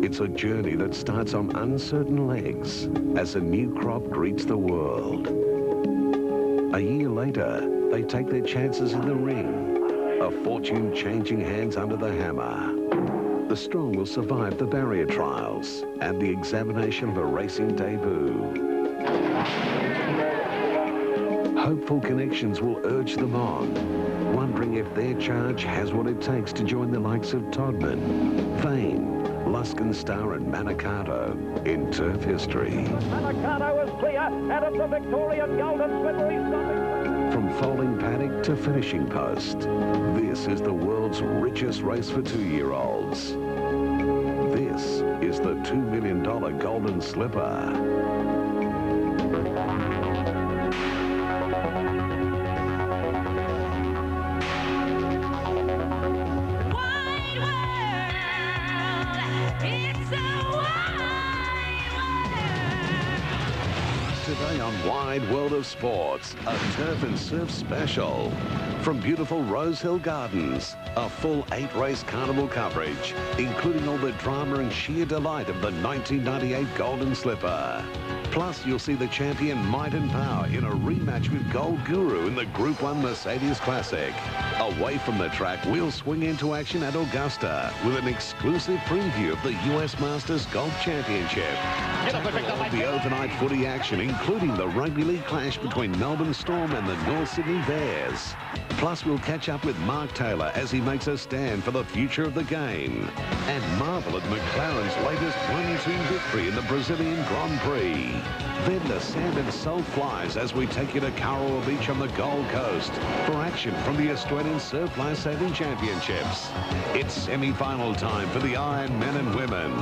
It's a journey that starts on uncertain legs as a new crop greets the world. A year later, they take their chances in the ring, a fortune changing hands under the hammer. The strong will survive the barrier trials and the examination of a racing debut. Hopeful connections will urge them on, wondering if their charge has what it takes to join the likes of Todman, Vane, Luskin Star and Manicato in turf history. Manicato is clear, and it's a Victorian golden slipper. He's stopping. From foaling paddock to finishing post, this is the world's richest race for 2-year-olds. This is the $2 million Golden Slipper. Today on Wide World of Sports, a turf and surf special. From beautiful Rosehill Gardens, a full 8-race carnival coverage, including all the drama and sheer delight of the 1998 Golden Slipper. Plus, you'll see the champion Might and Power in a rematch with Gold Guru in the Group 1 Mercedes Classic. Away from the track, we'll swing into action at Augusta with an exclusive preview of the US Masters Golf Championship. Tackle the overnight footy action, including the rugby league clash between Melbourne Storm and the North Sydney Bears. Plus, we'll catch up with Mark Taylor as he makes a stand for the future of the game. And marvel at McLaren's latest 1-2 victory in the Brazilian Grand Prix. Then the sand and salt flies as we take you to Carawa Beach on the Gold Coast for action from the Australian Surf Lifesaving Championships. It's semi-final time for the Iron men and women.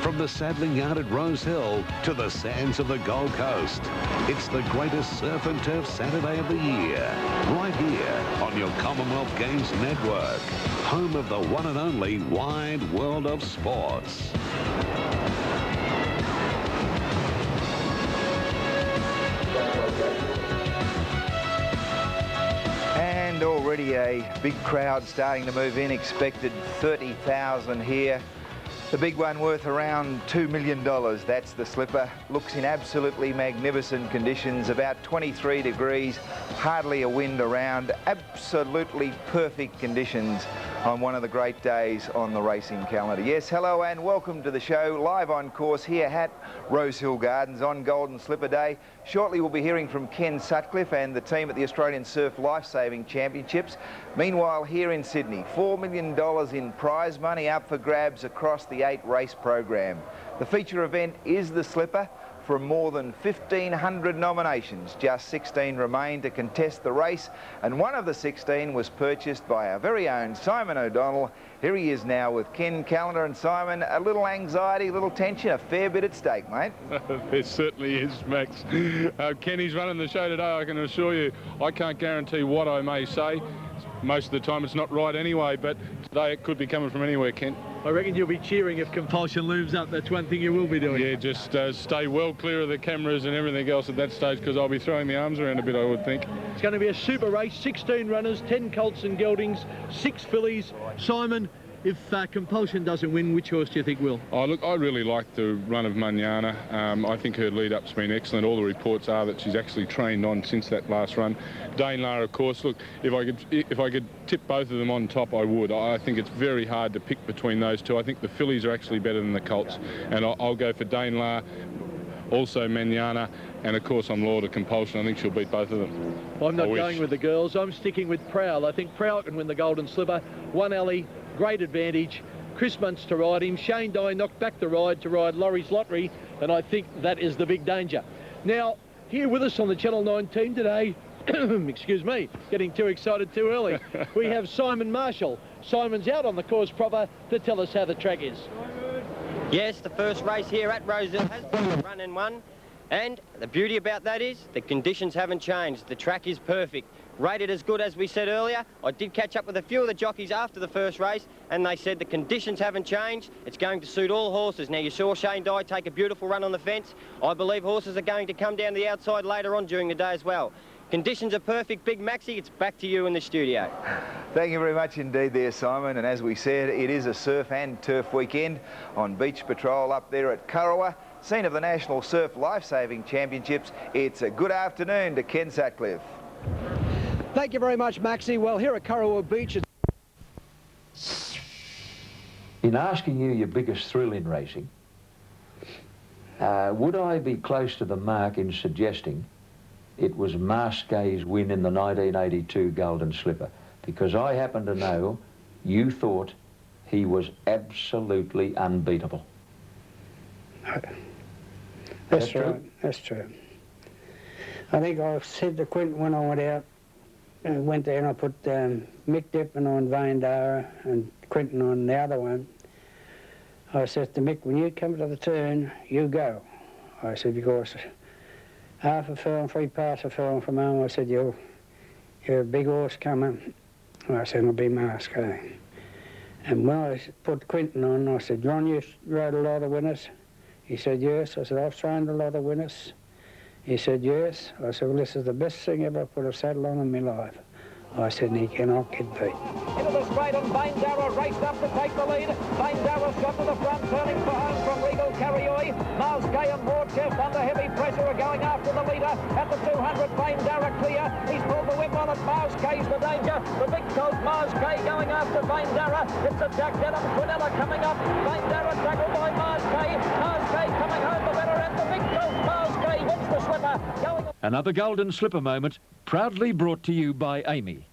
From the saddling yard at Rosehill to the sands of the Gold Coast, it's the greatest surf and turf Saturday of the year, right here on your Commonwealth Games Network, home of the one and only Wide World of Sports. And already a big crowd starting to move in, expected 30,000 here. The big one worth around $2 million, that's the Slipper. Looks in absolutely magnificent conditions, about 23 degrees, hardly a wind around, absolutely perfect conditions on one of the great days on the racing calendar. Yes, hello and welcome to the show, live on course here at Rosehill Gardens on Golden Slipper Day. Shortly we'll be hearing from Ken Sutcliffe and the team at the Australian Surf Lifesaving Championships. Meanwhile, here in Sydney, $4 million in prize money up for grabs across the 8-race program. The feature event is the Slipper. From more than 1,500 nominations, just 16 remain to contest the race, and one of the 16 was purchased by our very own Simon O'Donnell. Here he is now with Ken Callender. And Simon, a little anxiety, a little tension, a fair bit at stake, mate. There certainly is, Max. Kenny's running the show today, I can assure you. I can't guarantee what I may say. Most of the time it's not right anyway, but today it could be coming from anywhere, Kent. I reckon you'll be cheering if compulsion looms up. That's one thing you will be doing. Yeah, just stay well clear of the cameras and everything else at that stage, because I'll be throwing the arms around a bit, I would think. It's going to be a super race, 16 runners, 10 colts and geldings, 6 fillies. Simon, if compulsion doesn't win, which horse do you think will? Oh, look, I really like the run of Manana. I think her lead-up's been excellent. All the reports are that she's actually trained on since that last run. Dane La, of course. Look, if I could tip both of them on top, I would. I think it's very hard to pick between those two. I think the fillies are actually better than the colts, and I'll go for Dane La, also Manana, and of course I'm loyal to compulsion. I think she'll beat both of them. I'm not going with the girls. I'm sticking with Prowl. I think Prowl can win the Golden Slipper. One alley, great advantage. Chris Muntz to ride him. Shane Dye knocked back the ride to ride Laurie's Lottery, and I think that is the big danger. Now, here with us on the Channel 9 team today, excuse me, getting too excited too early, we have Simon Marshall. Simon's out on the course proper to tell us how the track is. Yes, the first race here at Rosehill has been run and won, and the beauty about that is the conditions haven't changed. The track is perfect. Rated as good as we said earlier. I did catch up with a few of the jockeys after the first race, and they said the conditions haven't changed. It's going to suit all horses. Now, you saw Shane Dye take a beautiful run on the fence. I believe horses are going to come down the outside later on during the day as well. Conditions are perfect. Big Maxi, it's back to you in the studio. Thank you very much indeed there, Simon. And as we said, it is a surf and turf weekend on Beach Patrol up there at Kurrawa, scene of the National Surf Lifesaving Championships. It's a good afternoon to Ken Sutcliffe. Thank you very much, Maxie. Well, here at Kurrawa Beach... In asking you your biggest thrill in racing, would I be close to the mark in suggesting it was Masquet's win in the 1982 Golden Slipper? Because I happen to know you thought he was absolutely unbeatable. That's true. That's true. I think I said to Quinton when I went out, and went there and I put Mick Dippin on Vaindara and Quinton on the other one. I said to Mick, when you come to the turn, you go. I said, because half a furlong, 3 parts a furlong from home, I said, you're a big horse coming. I said, it'll be Masquet. And when I put Quinton on, I said, Ron, you rode a lot of winners? He said, yes. I said, I've trained a lot of winners. He said, yes. I said, well, this is the best thing ever I put a saddle on in my life. I said, he cannot get beat. Into the straight, and Vaindara raced up to take the lead. Vaindara shot to the front, turning for home from Regal Carrioi. Masquet and Moet just under heavy pressure are going after the leader. At the 200, Vaindara clear. He's pulled the whip on it. Masquet's the danger. The big colt Masquet going after Vaindara. It's a Jack Denham. Quinella coming up. Vaindara tackled by Masquet. Masquet coming home the winner, and the big colt Masquet wins the slipper. Another Golden Slipper moment, proudly brought to you by Amy.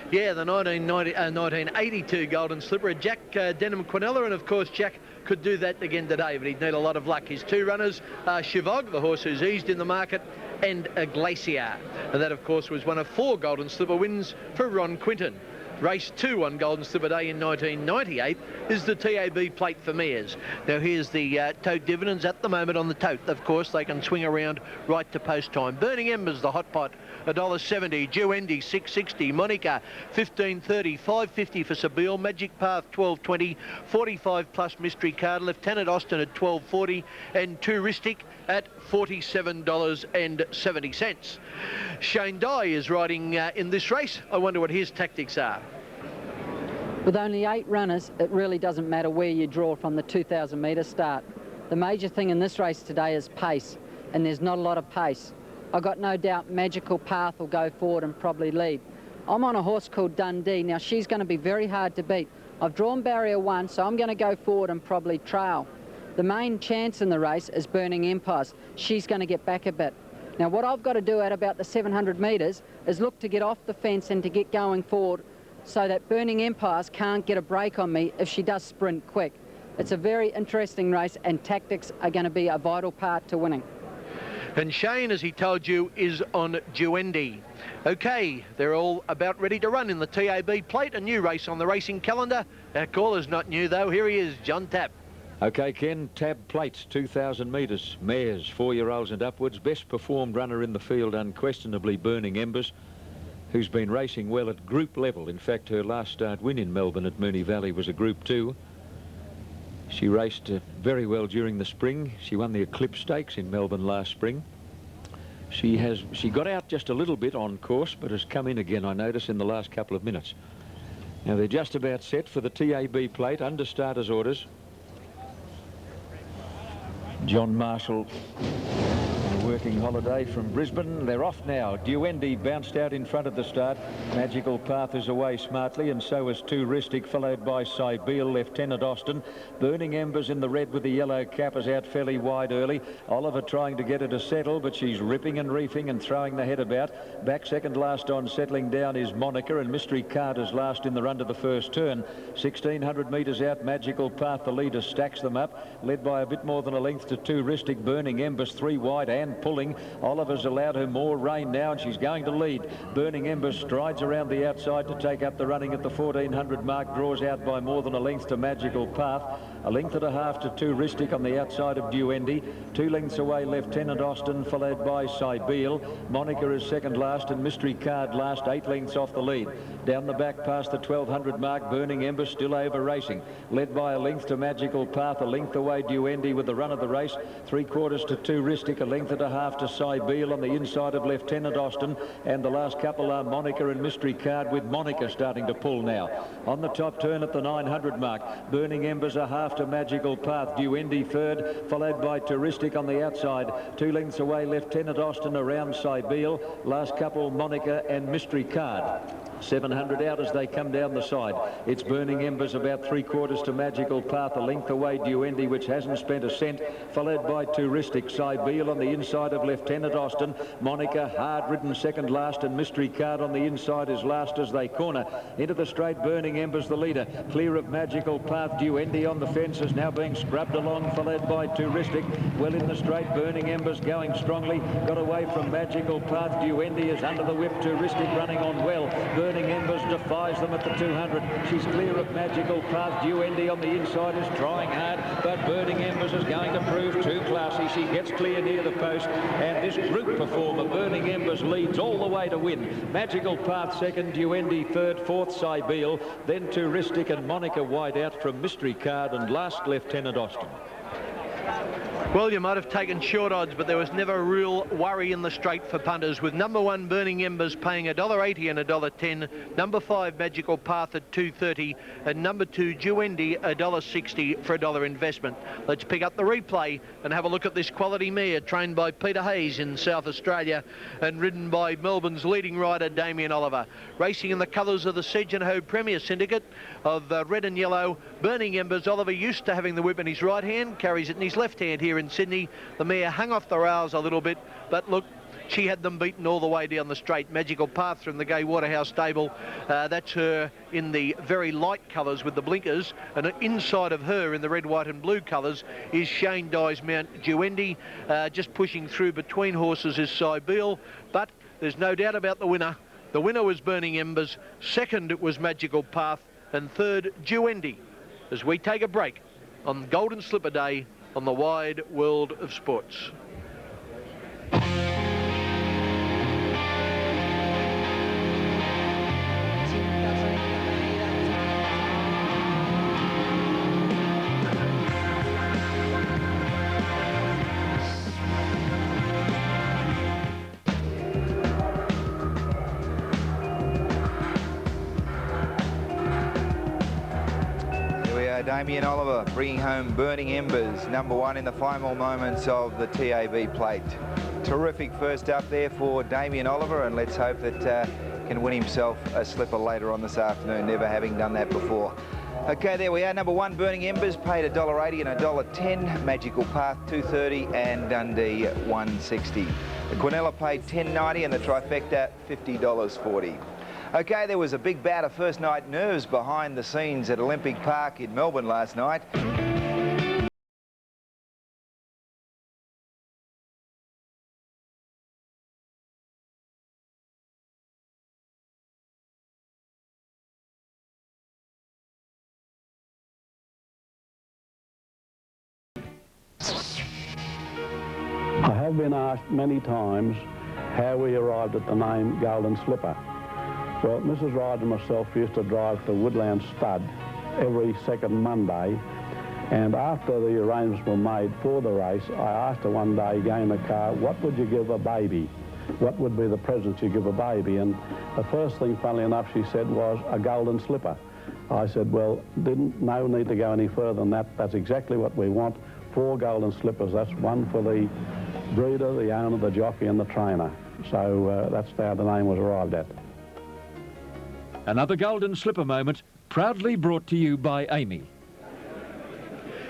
Yeah, the 1982 Golden Slipper, Jack Denham Quinella, and of course Jack could do that again today, but he'd need a lot of luck. His 2 runners are Chivog, the horse who's eased in the market, and a Glacier. And that, of course, was one of 4 Golden Slipper wins for Ron Quinton. Race 2 on Golden Slipper Day in 1998 is the TAB plate for mares. Now here's the tote dividends at the moment on the tote. Of course, they can swing around right to post time. Burning Embers, the hot pot, $1.70. Duendi, $6.60. Monica, $15.30. $5.50 for Sabille. Magic Path, $12.20. 45 plus Mystery Card. Lieutenant Austin at $12.40. And Touristic at $47.70. Shane Dye is riding in this race. I wonder what his tactics are. With only 8 runners, it really doesn't matter where you draw from the 2,000 metre start. The major thing in this race today is pace, and there's not a lot of pace. I've got no doubt Magical Path will go forward and probably lead. I'm on a horse called Dundee. Now, she's going to be very hard to beat. I've drawn barrier 1, so I'm going to go forward and probably trail. The main chance in the race is Burning Empires. She's going to get back a bit. Now, what I've got to do at about the 700 metres is look to get off the fence and to get going forward so that Burning Empires can't get a break on me if she does sprint quick. It's a very interesting race, and tactics are going to be a vital part to winning. And Shane, as he told you, is on Duendi. OK, they're all about ready to run in the TAB plate, a new race on the racing calendar. Our caller's not new, though. Here he is, John Tapp. OK, Ken, Tab plates, 2,000 metres, mares, 4-year-olds and upwards. Best performed runner in the field, unquestionably Burning Embers, who's been racing well at group level. In fact, her last start win in Melbourne at Moonee Valley was a Group 2. She raced very well during the spring. She won the Eclipse Stakes in Melbourne last spring. She got out just a little bit on course, but has come in again, I notice, in the last couple of minutes. Now, they're just about set for the TAB plate under starters' orders. John Marshall on a working holiday from Brisbane. They're off now. Duendi bounced out in front of the start. Magical Path is away smartly, and so is Touristic, followed by Sibeil, Lieutenant Austin. Burning Embers in the red with the yellow cap is out fairly wide early. Oliver trying to get her to settle, but she's ripping and reefing and throwing the head about. Back second last on settling down is Monica, and Mystery Card is last in the run to the first turn. 1,600 metres out, Magical Path, the leader, stacks them up, led by a bit more than a length to Touristic. Burning Embers 3 wide and pulling. Oliver's allowed her more rein now, and she's going to lead. Burning Embers strides around the outside to take up the running at the 1,400 mark, draws out by more than a length to Magical Path. A length and a half to Touristic on the outside of Duendi. 2 lengths away, Lieutenant Austin, followed by Sibeil. Monica is second last, and Mystery Card last, 8 lengths off the lead. Down the back past the 1,200 mark, Burning Embers still over racing. Led by a length to Magical Path, a length away Duendi with the run of the race. 3/4 to Touristic, a length and a a half to Sibeil on the inside of Lieutenant Austin, and the last couple are Monica and Mystery Card, with Monica starting to pull now. On the top turn at the 900 mark, Burning Embers a half to Magical Path, Duendi third, followed by Touristic on the outside. 2 lengths away, Lieutenant Austin around Sibeil. Last couple, Monica and Mystery Card. 700 out as they come down the side. It's Burning Embers about 3/4 to Magical Path, a length away Duendi, which hasn't spent a cent, followed by Touristic. Sibeil on the inside of Lieutenant Austin. Monica hard ridden second last, and Mystery Card on the inside is last as they corner. Into the straight, Burning Embers the leader. Clear of Magical Path, Duendi on the fence is now being scrubbed along, followed by Touristic. Well in the straight, Burning Embers going strongly. Got away from Magical Path. Duendi is under the whip. Touristic running on well. Burning Embers defies them at the 200. She's clear of Magical Path. Duendi on the inside is trying hard, but Burning Embers is going to prove too classy. She gets clear near the post, and this group performer, Burning Embers, leads all the way to win. Magical Path second, Duendi third, fourth Sibeil, then Touristic and Monica wide out from Mystery Card, and last Lieutenant Austin. Well, you might have taken short odds, but there was never a real worry in the straight for punters, with number 1 Burning Embers paying $1.80 and $1.10, number 5 Magical Path at $2.30, and number 2 Duendi $1.60 for $1 investment. Let's pick up the replay and have a look at this quality mare, trained by Peter Hayes in South Australia and ridden by Melbourne's leading rider Damien Oliver. Racing in the colours of the Sedgenho Premier Syndicate of red and yellow. Burning Embers, Oliver used to having the whip in his right hand, carries it in his left hand here in Sydney. The mare hung off the rails a little bit, but look, she had them beaten all the way down the straight. Magical Path from the Gay Waterhouse stable. That's her in the very light colours with the blinkers, and inside of her in the red, white and blue colours is Shane Dye's mount Duendi. Just pushing through between horses is Sibeil, but there's no doubt about the winner. The winner was Burning Embers, second it was Magical Path, and third Duendi, as we take a break on Golden Slipper Day on the wide world of sports. Damien Oliver bringing home Burning Embers, number 1 in the final moments of the TAB plate. Terrific first up there for Damien Oliver, and let's hope that can win himself a slipper later on this afternoon, never having done that before. Okay, there we are. Number 1 Burning Embers paid $1.80 and $1.10. Magical Path $2.30 and Dundee $1.60. The Quinella paid $10.90 and the trifecta $50.40. Okay, there was a big bout of first night nerves behind the scenes at Olympic Park in Melbourne last night. I have been asked many times how we arrived at the name Golden Slipper. Well, Mrs. Ryder and myself used to drive to Woodland Stud every second Monday, and after the arrangements were made for the race, I asked her one day, getting in the car, what would you give a baby? What would be the present you give a baby? And the first thing, funnily enough, she said was a golden slipper. I said, well, no need to go any further than that. That's exactly what we want. 4 golden slippers. That's one for the breeder, the owner, the jockey and the trainer. So that's how the name was arrived at. Another Golden Slipper moment, proudly brought to you by Amy.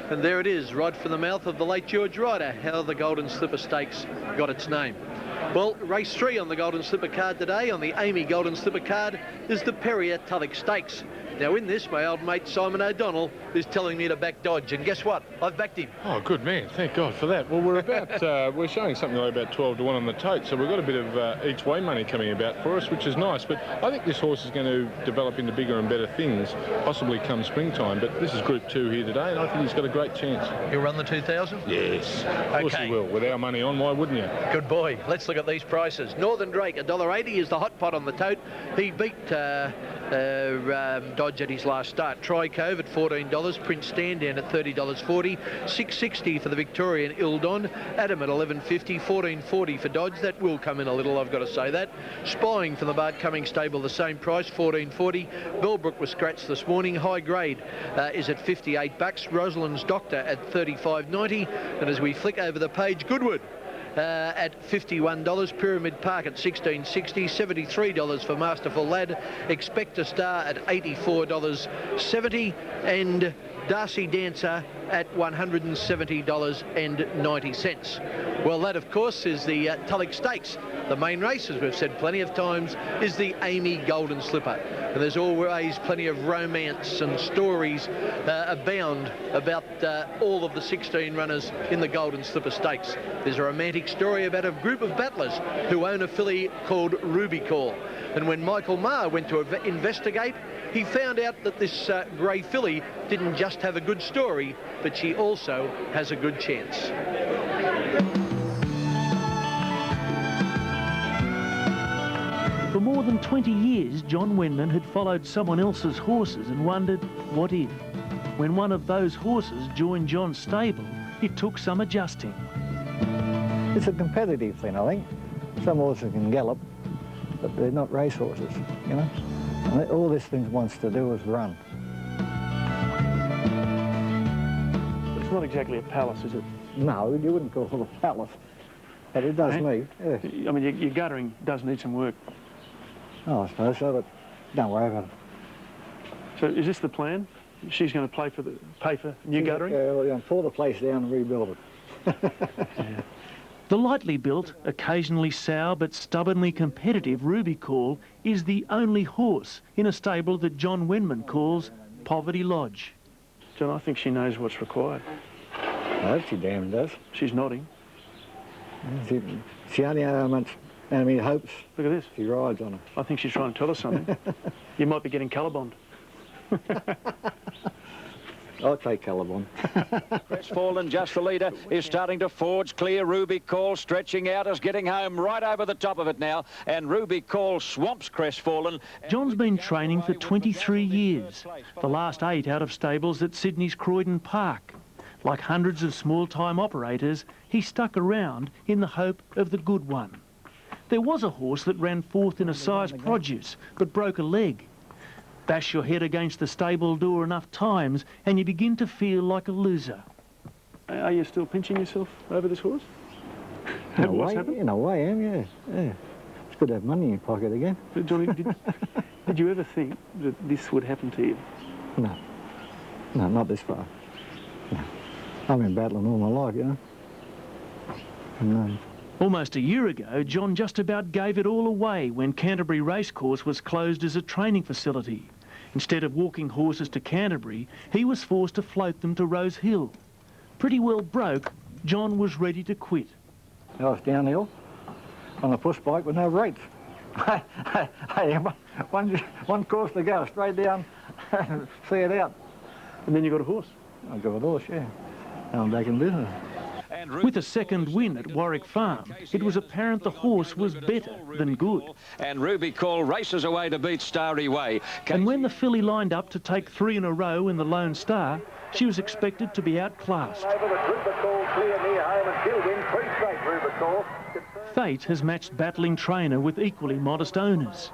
And there it is, right from the mouth of the late George Ryder, how the Golden Slipper Stakes got its name. Well, race 3 on the Golden Slipper card today, on the Amy Golden Slipper card, is the Perrier Tullik Stakes. Now in this, my old mate Simon O'Donnell is telling me to back Dodge, and guess what? I've backed him. Oh, good man. Thank God for that. Well, we're about we're showing something like about 12 to 1 on the tote, so we've got a bit of each way money coming about for us, which is nice. But I think this horse is going to develop into bigger and better things, possibly come springtime. But this is Group 2 here today, and I think he's got a great chance. He'll run the 2,000? Yes, of course he will. With our money on, why wouldn't you? Good boy. Let's look at these prices. Northern Drake, $1.80 is the hot pot on the tote. He beat Dodge at his last start. Tricove at $14, Prince Standdown at $30.40, $6.60 for the Victorian Ildon, Adam at $11.50, $14.40 for Dodge. That will come in a little, I've got to say that. Spying from the Bart Cummings stable, the same price, $14.40. Bellbrook was scratched this morning. High grade is at $58. Rosalind's Doctor at $35.90. And as we flick over the page, Goodwood at $51, Pyramid Park at $16.60, $73 for Masterful Lad, Expect a Star at $84.70, and Darcy Dancer at $170.90. Well, that, of course, is the Tullik Stakes. The main race, as we've said plenty of times, is the Amy Golden Slipper. And there's always plenty of romance and stories abound about all of the 16 runners in the Golden Slipper Stakes. There's a romantic story about a group of battlers who own a filly called Ruby Call. And when Michael Maher went to investigate, he found out that this grey filly didn't just have a good story, but she also has a good chance. For more than 20 years, John Wenman had followed someone else's horses and wondered what if. When one of those horses joined John's stable, it took some adjusting. It's a competitive thing, I think. Some horses can gallop, but they're not race horses, you know. And all this thing wants to do is run. It's not exactly a palace, is it? No, you wouldn't call it a palace, but it does me. Yeah. I mean, your guttering does need some work. Oh, I suppose so, but don't worry about it. So is this the plan? She's going to pay for new guttering? Yeah, well, pull the place down and rebuild it. Yeah. The lightly built, occasionally sour but stubbornly competitive Ruby Call is the only horse in a stable that John Wenman calls Poverty Lodge. John, I think she knows what's required. I hope she damn does. She's nodding. She only how many hopes. Look at this. She rides on her. I think she's trying to tell us something. You might be getting colour-bond. I'll take colour-bond. Crestfallen, just the leader, is starting to forge clear. Ruby Call stretching out, is getting home right over the top of it now, and Ruby Call swamps Crestfallen. John's been training for 23 years, the last 8 out of stables at Sydney's Croydon Park. Like hundreds of small-time operators, he stuck around in the hope of the good one. There was a horse that ran fourth in a size produce, but broke a leg. Bash your head against the stable door enough times and you begin to feel like a loser. Are you still pinching yourself over this horse? In a way, I am, yeah. It's good to have money in your pocket again. Johnny, did you ever think that this would happen to you? No. No, not this far. No. I've been battling all my life, you know. No. Almost a year ago, John just about gave it all away when Canterbury Racecourse was closed as a training facility. Instead of walking horses to Canterbury, he was forced to float them to Rosehill. Pretty well broke, John was ready to quit. I was downhill on a push bike with no brakes. One course to go, straight down, see it out. And then you got a horse? I got a horse, yeah. Now I'm back in business. With a second win at Warwick Farm, it was apparent the horse was better than good. And Ruby Call races away to beat Starry Way. And when the filly lined up to take 3 in a row in the Lone Star, she was expected to be outclassed. Fate has matched battling trainer with equally modest owners.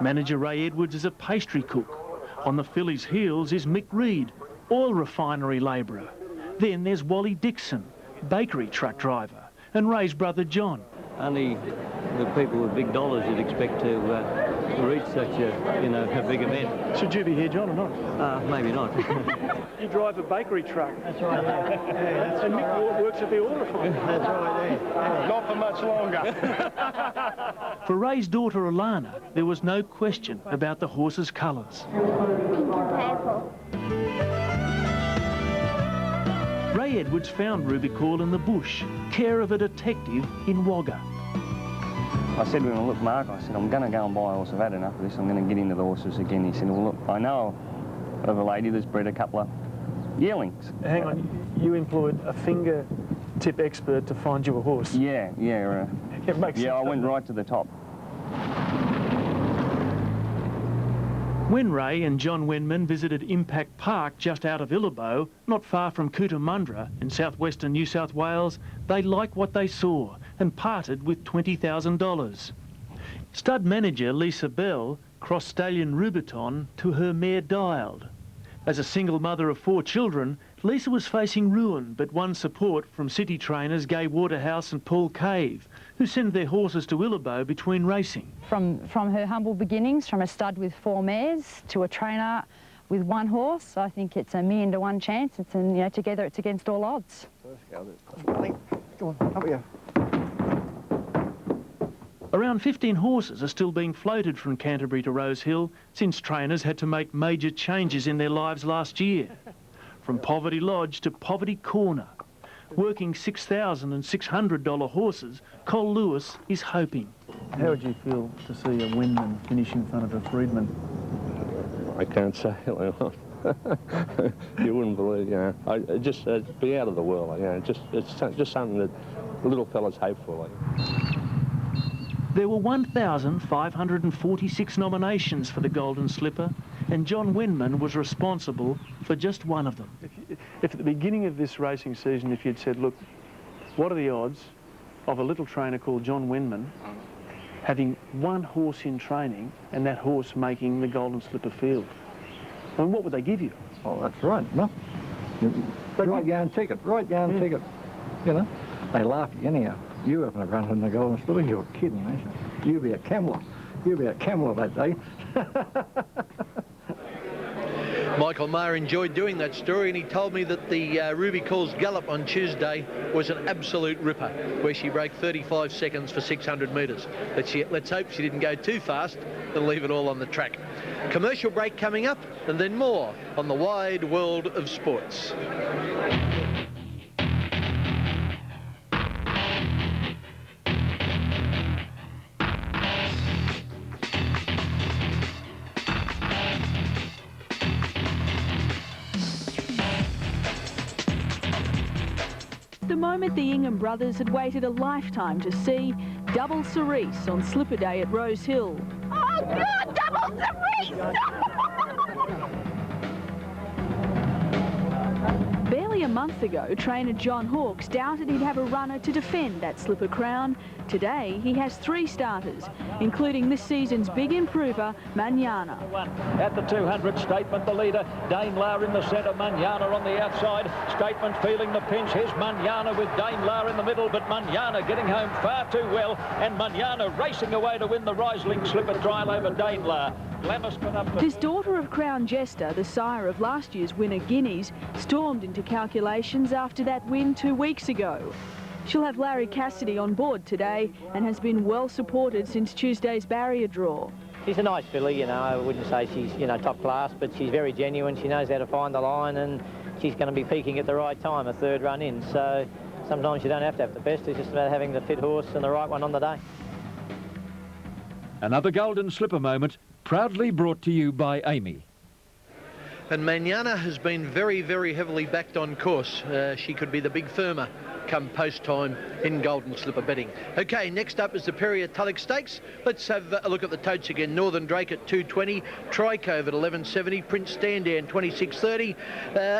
Manager Ray Edwards is a pastry cook. On the filly's heels is Mick Reed, oil refinery labourer. Then there's Wally Dixon, bakery truck driver, and Ray's brother John. Only the people with big dollars you'd expect to reach such a big event. Should you be here, John, or not? Maybe not. You drive a bakery truck. That's right, yeah. And Mick works at the oil refinery. That's right, yeah. Not for much longer. For Ray's daughter Alana, there was no question about the horse's colours. Pink and purple. Ray Edwards found Ruby Call in the bush, care of a detective in Wagga. I said to him, look, Mark, I said, I'm going to go and buy a horse. I've had enough of this. I'm going to get into the horses again. He said, well, look, I know of a lady that's bred a couple of yearlings. Hang on, you employed a fingertip expert to find you a horse? Yeah. It makes sense, I went right to the top. When Ray and John Wenman visited Impact Park just out of Illabo, not far from Cootamundra in southwestern New South Wales, they liked what they saw and parted with $20,000. Stud manager Lisa Bell crossed stallion Rubiton to her mare Dialed. As a single mother of 4 children, Lisa was facing ruin, but won support from city trainers Gay Waterhouse and Paul Cave, who send their horses to Illabo between racing. From her humble beginnings, from a stud with 4 mares to a trainer with 1 horse, I think it's a 1,000,000 to 1 chance. It's, you know, together it's against all odds. Come on, up we go. Around 15 horses are still being floated from Canterbury to Rosehill since trainers had to make major changes in their lives last year. From Poverty Lodge to Poverty Corner. Working $6,600 horses, Col Lewis is hoping. How would you feel to see a Wenman finish in front of a Freedman? I can't say, you wouldn't believe, you know. Just be out of the world, you know. It's just something that little fellas hope for. There were 1,546 nominations for the Golden Slipper, and John Wenman was responsible for just 1 of them. If at the beginning of this racing season, if you'd said, look, what are the odds of a little trainer called John Wenman having 1 horse in training and that horse making the Golden Slipper field? I mean, what would they give you? Oh, that's right, no? Right yarn ticket, right yarn ticket, you know? They laugh at you anyhow. You haven't run in the Golden Slipper, you're kidding, ain't you? You'll be a camel. You'll be a camel that day. Michael Maher enjoyed doing that story, and he told me that the Ruby Calls Gallop on Tuesday was an absolute ripper, where she broke 35 seconds for 600 metres. But let's hope she didn't go too fast and leave it all on the track. Commercial break coming up, and then more on the wide world of sports. The moment the Ingham brothers had waited a lifetime to see, double cerise on Slipper Day at Rosehill. Oh, God, double cerise! Barely a month ago, trainer John Hawkes doubted he'd have a runner to defend that Slipper crown. Today, he has 3 starters, including this season's big improver, Manana. At the 200, Statement the leader. Daimler in the centre, Manana on the outside. Statement feeling the pinch. Here's Manana with Daimler in the middle, but Manana getting home far too well, and Manana racing away to win the Rosehill Slipper trial over Daimler. This daughter of Crown Jester, the sire of last year's winner Guineas, stormed into calculations after that win 2 weeks ago. She'll have Larry Cassidy on board today and has been well supported since Tuesday's barrier draw. She's a nice filly, you know. I wouldn't say she's, you know, top class, but she's very genuine. She knows how to find the line, and she's going to be peaking at the right time, a 3rd run in. So sometimes you don't have to have the best. It's just about having the fit horse and the right one on the day. Another Golden Slipper moment, proudly brought to you by Amy. And Manana has been very, very heavily backed on course. She could be the big firmer come post-time in Golden Slipper betting. Okay, next up is the Perrier Tullik Stakes. Let's have a look at the totes again. Northern Drake at 220, Tricove at 1170, Prince Standan 2630,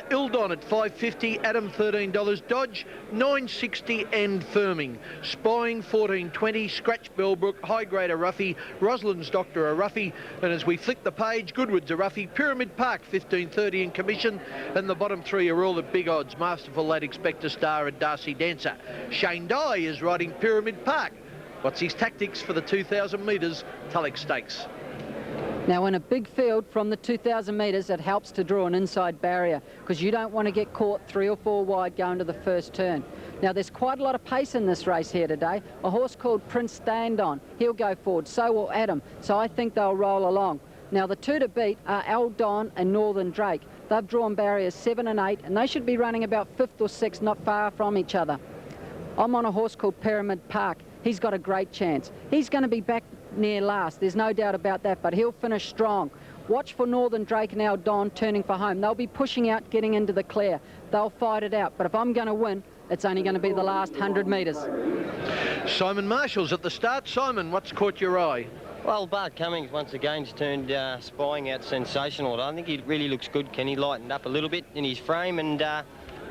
Ildon at 550, Adam $13, Dodge 960 and firming. Spying 1420, Scratch Bellbrook, High Grade a roughie, Roslyn's Doctor a roughie, and as we flick the page, Goodwood's a roughie, Pyramid Park 1530 in commission, and the bottom 3 are all at big odds. Masterful Lad Expect a Star and Darcy Dancer. Shane Dye is riding Pyramid Park. What's his tactics for the 2,000 metres Tullik Stakes? Now in a big field from the 2,000 metres, it helps to draw an inside barrier because you don't want to get caught 3 or 4 wide going to the first turn. Now there's quite a lot of pace in this race here today. A horse called Prince Standon, he'll go forward, so will Adam, so I think they'll roll along. Now the 2 to beat are Eldon and Northern Drake. They've drawn barriers 7 and 8, and they should be running about 5th or 6th, not far from each other. I'm on a horse called Pyramid Park. He's got a great chance. He's going to be back near last, there's no doubt about that, but he'll finish strong. Watch for Northern Drake and Eldon turning for home. They'll be pushing out, getting into the clear. They'll fight it out, but if I'm going to win, it's only going to be the last 100 metres. Simon Marshall's at the start. Simon, what's caught your eye? Well, Bart Cummings once again has turned spying out sensational. I think he really looks good, Kenny. Lightened up a little bit in his frame and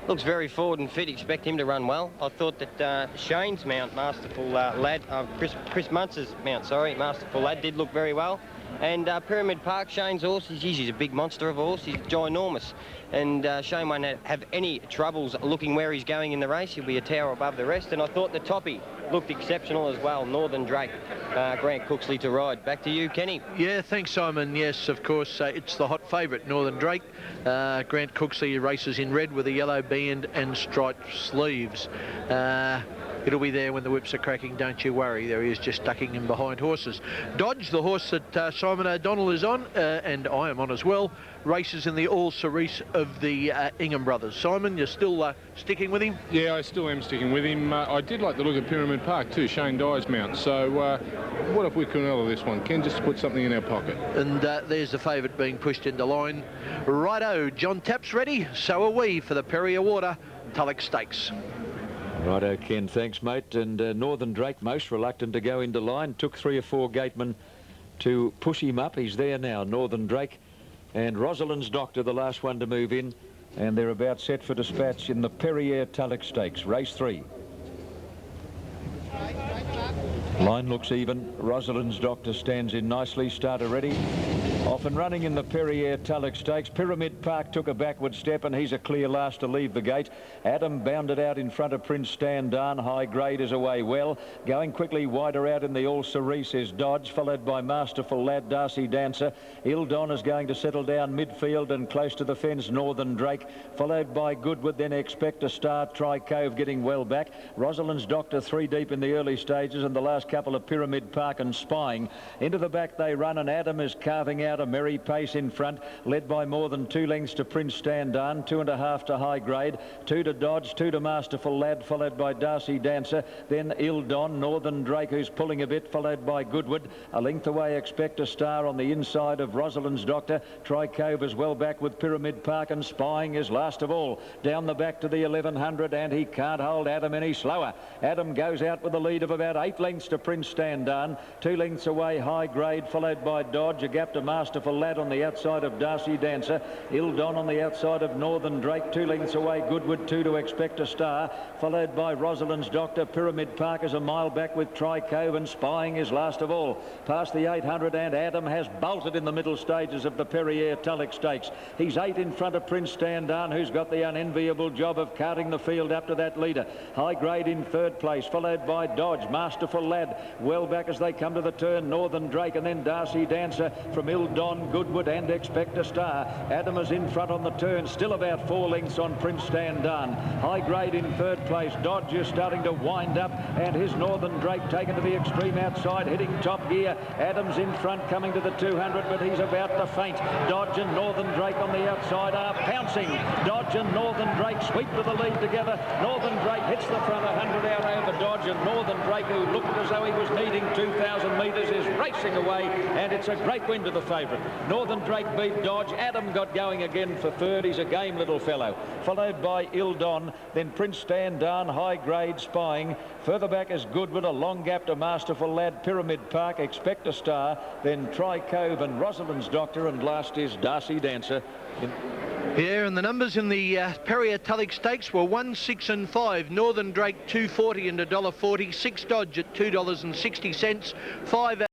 looks very forward and fit. Expect him to run well. I thought that Shane's mount, Masterful Lad, Chris Muntz's mount, sorry, Masterful Lad, did look very well. And Pyramid Park, Shane's horse, he's a big monster of a horse. He's ginormous. And Shane won't have any troubles looking where he's going in the race. He'll be a tower above the rest. And I thought the toppy looked exceptional as well. Northern Drake, Grant Cooksley to ride. Back to you, Kenny. Yeah, thanks, Simon. Yes, of course, it's the hot favourite, Northern Drake. Grant Cooksley races in red with a yellow band and striped sleeves. It'll be there when the whips are cracking, don't you worry. There he is, just ducking in behind horses. Dodge, the horse that Simon O'Donnell is on, and I am on as well, races in the All Cerise of the Ingham brothers. Simon, you're still sticking with him? Yeah, I still am sticking with him. I did like the look of Pyramid Park too, Shane Dye's mount. So what if we Quinella this one? Ken, just put something in our pocket. And there's the favourite being pushed into line. Righto, John Tapp's ready. So are we for the Perrier Tullik Stakes. Righto, Ken, thanks, mate. And Northern Drake, most reluctant to go into line, took 3 or 4 gatemen to push him up. He's there now, Northern Drake. And Rosalind's Doctor, the last one to move in. And they're about set for dispatch in the Perrier Tullik Stakes, race 3. Line looks even. Rosalind's Doctor stands in nicely. Starter ready. Off and running in the Perrier Tullik Stakes. Pyramid Park took a backward step and he's a clear last to leave the gate. Adam bounded out in front of Prince Chandon. High Grade is away well. Going quickly wider out in the All Cerise is Dodge, followed by Masterful Lad, Darcy Dancer. Ildon is going to settle down midfield and close to the fence, Northern Drake, followed by Goodwood, then Expect a Star, Tri Cove getting well back. Rosalind's Doctor 3 deep in the early stages, and the last couple of Pyramid Park and Spying. Into the back they run, and Adam is carving out a merry pace in front, led by more than 2 lengths to Prince Chandon, 2.5 to High Grade, 2 to Dodge, 2 to Masterful Lad, followed by Darcy Dancer, then Ildon, Northern Drake, who's pulling a bit, followed by Goodwood. A length away, Expect a Star on the inside of Rosalind's Doctor. Tri Cove is well back with Pyramid Park, and Spying is last of all. Down the back to the 1100, and he can't hold Adam any slower. Adam goes out with a lead of about 8 lengths to Prince Chandon, 2 lengths away High Grade, followed by Dodge, a gap to Masterful Lad on the outside of Darcy Dancer. Ildon on the outside of Northern Drake, 2 lengths away Goodwood, 2 to Expect a Star, followed by Rosalind's Doctor. Pyramid Park is a mile back with Tri Cove, and Spying is last of all. Past the 800, and Adam has bolted in the middle stages of the Perrier Tullik Stakes. He's 8 in front of Prince Chandon, who's got the unenviable job of carting the field up to that leader. High Grade in 3rd place, followed by Dodge, Masterful Lad, well back as they come to the turn, Northern Drake, and then Darcy Dancer from Ildon, Goodwood, and Expect a Star. Adam is in front on the turn, still about 4 lengths on Prince Chandon. High Grade in 3rd place. Dodge is starting to wind up, and his Northern Drake taken to the extreme outside, hitting top gear. Adams in front, coming to the 200, but he's about to faint. Dodge and Northern Drake on the outside are pouncing. Dodge and Northern Drake sweep to the lead together. Northern Drake hits the front 100 out over Dodge, and Northern Drake, who looked as though he was needing 2,000 metres, is racing away, and it's a great win to the favourite. Northern Drake beat Dodge. Adam got going again for 3rd. He's a game little fellow. Followed by Ildon, then Prince Chandon, High Grade, Spying. Further back is Goodwood, a long gap to Masterful Lad, Pyramid Park, Expect a Star, then Tri Cove and Rosalind's Doctor, and last is Darcy Dancer. Yeah, and the numbers in the Perrier Tullik Stakes were 1, 6 and 5. Northern Drake $2.40 and $1.40. 6 Dodge at $2.60. 5